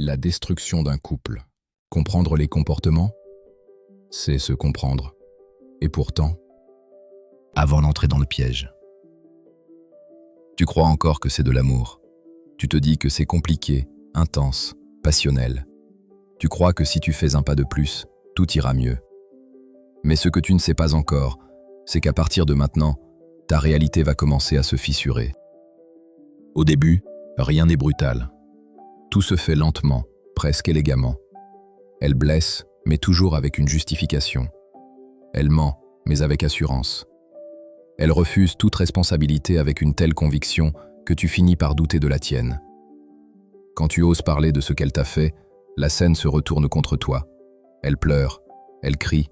La destruction d'un couple. Comprendre les comportements, c'est se comprendre. Et pourtant, Avant d'entrer dans le piège, tu crois encore que c'est de l'amour. tu te dis que c'est compliqué, intense, passionnel. Tu crois que si tu fais un pas de plus, tout ira mieux. Mais ce que tu ne sais pas encore, c'est qu'à partir de maintenant, ta réalité va commencer à se fissurer. Au début, rien n'est brutal. Tout se fait lentement, presque élégamment. Elle blesse, mais toujours avec une justification. Elle ment, mais avec assurance. Elle refuse toute responsabilité avec une telle conviction que tu finis par douter de la tienne. Quand tu oses parler de ce qu'elle t'a fait, la scène se retourne contre toi. Elle pleure, elle crie,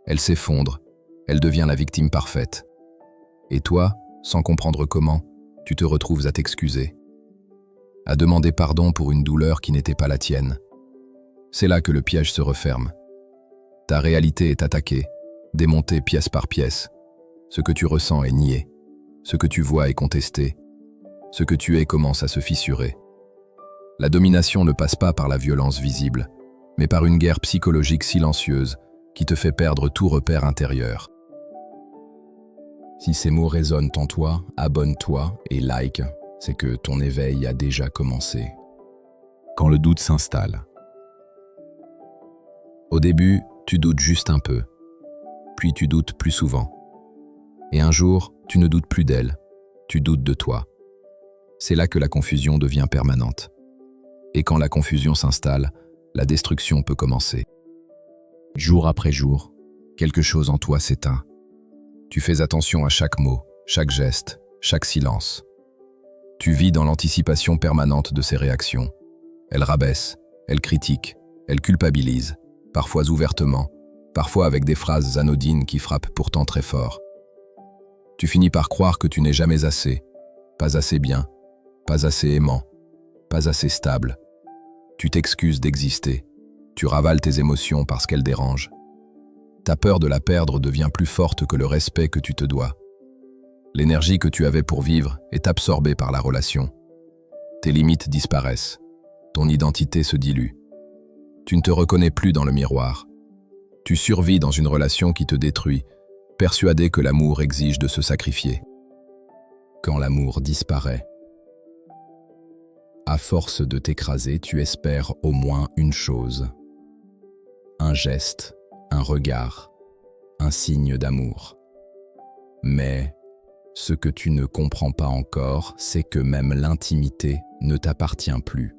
elle s'effondre, elle devient la victime parfaite. Et toi, sans comprendre comment, tu te retrouves à t'excuser, à demander pardon pour une douleur qui n'était pas la tienne. C'est là que le piège se referme. Ta réalité est attaquée, démontée pièce par pièce. Ce que tu ressens est nié, ce que tu vois est contesté, ce que tu es commence à se fissurer. La domination ne passe pas par la violence visible, mais par une guerre psychologique silencieuse qui te fait perdre tout repère intérieur. Si ces mots résonnent en toi, abonne-toi et like, c'est que ton éveil a déjà commencé. Quand le doute s'installe, Au début, tu doutes juste un peu, puis tu doutes plus souvent. Et un jour, tu ne doutes plus d'elle, tu doutes de toi. C'est là que la confusion devient permanente. Et quand la confusion s'installe, la destruction peut commencer. jour après jour, Quelque chose en toi s'éteint. Tu fais attention à chaque mot, chaque geste, chaque silence. Tu vis dans l'anticipation permanente de ses réactions. Elle rabaisse, elle critique, elle culpabilise, parfois ouvertement, parfois avec des phrases anodines qui frappent pourtant très fort. Tu finis par croire que tu n'es jamais assez, pas assez bien, pas assez aimant, pas assez stable. Tu t'excuses d'exister, tu ravales tes émotions parce qu'elles dérangent. Ta peur de la perdre devient plus forte que le respect que tu te dois. L'énergie que tu avais pour vivre est absorbée par la relation. Tes limites disparaissent, ton identité se dilue. Tu ne te reconnais plus dans le miroir. Tu survis dans une relation qui te détruit, persuadé que l'amour exige de se sacrifier. Quand l'amour disparaît, à force de t'écraser, tu espères au moins une chose. Un geste, un regard, un signe d'amour. Mais ce que tu ne comprends pas encore, c'est que même l'intimité ne t'appartient plus.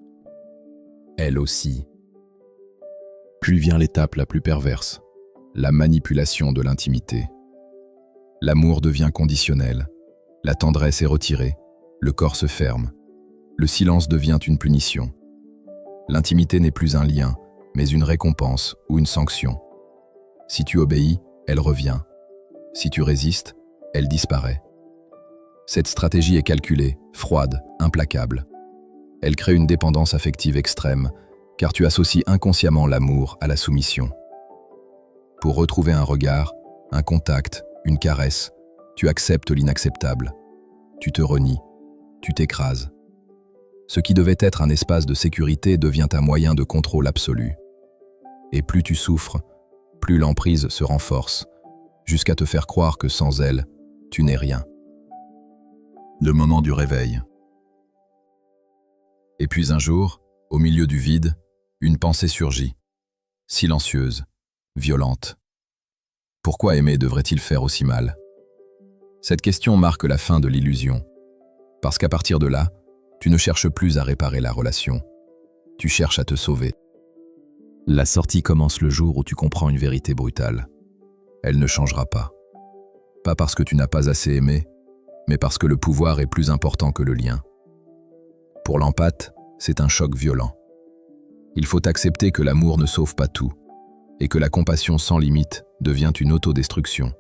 Elle aussi. Puis vient l'étape la plus perverse, la manipulation de l'intimité. L'amour devient conditionnel, la tendresse est retirée, le corps se ferme, le silence devient une punition. L'intimité n'est plus un lien, mais une récompense ou une sanction. Si tu obéis, elle revient. Si tu résistes, elle disparaît. Cette stratégie est calculée, froide, implacable. Elle crée une dépendance affective extrême, car tu associes inconsciemment l'amour à la soumission. Pour retrouver un regard, un contact, une caresse, tu acceptes l'inacceptable. Tu te renies, tu t'écrases. Ce qui devait être un espace de sécurité devient un moyen de contrôle absolu. Et plus tu souffres, plus l'emprise se renforce, jusqu'à te faire croire que sans elle, tu n'es rien. Le moment du réveil. Et puis un jour, au milieu du vide, une pensée surgit, silencieuse, violente. Pourquoi aimer devrait-il faire aussi mal? Cette question marque la fin de l'illusion, parce qu'à partir de là, tu ne cherches plus à réparer la relation, tu cherches à te sauver. La sortie commence le jour où tu comprends une vérité brutale. Elle ne changera pas. Pas parce que tu n'as pas assez aimé, mais parce que le pouvoir est plus important que le lien. Pour l'empathe, c'est un choc violent. Il faut accepter que l'amour ne sauve pas tout, et que la compassion sans limite devient une autodestruction.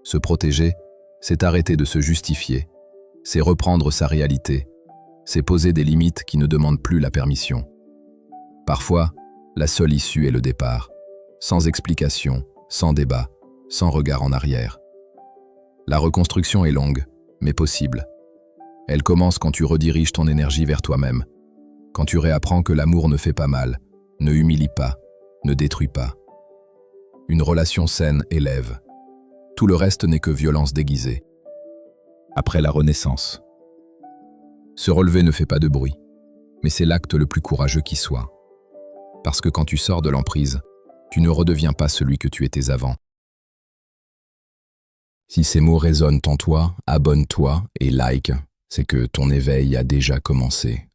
Se protéger, c'est arrêter de se justifier, c'est reprendre sa réalité, c'est poser des limites qui ne demandent plus la permission. Parfois, la seule issue est le départ, sans explication, sans débat, sans regard en arrière. La reconstruction est longue, mais possible. Elle commence quand tu rediriges ton énergie vers toi-même, Quand tu réapprends que l'amour ne fait pas mal, ne humilie pas, ne détruit pas. Une relation saine élève. Tout le reste n'est que violence déguisée. Après la Renaissance. Se relever ne fait pas de bruit, mais c'est l'acte le plus courageux qui soit. Parce que quand tu sors de l'emprise, tu ne redeviens pas celui que tu étais avant. Si ces mots résonnent en toi, abonne-toi et like, c'est que ton éveil a déjà commencé.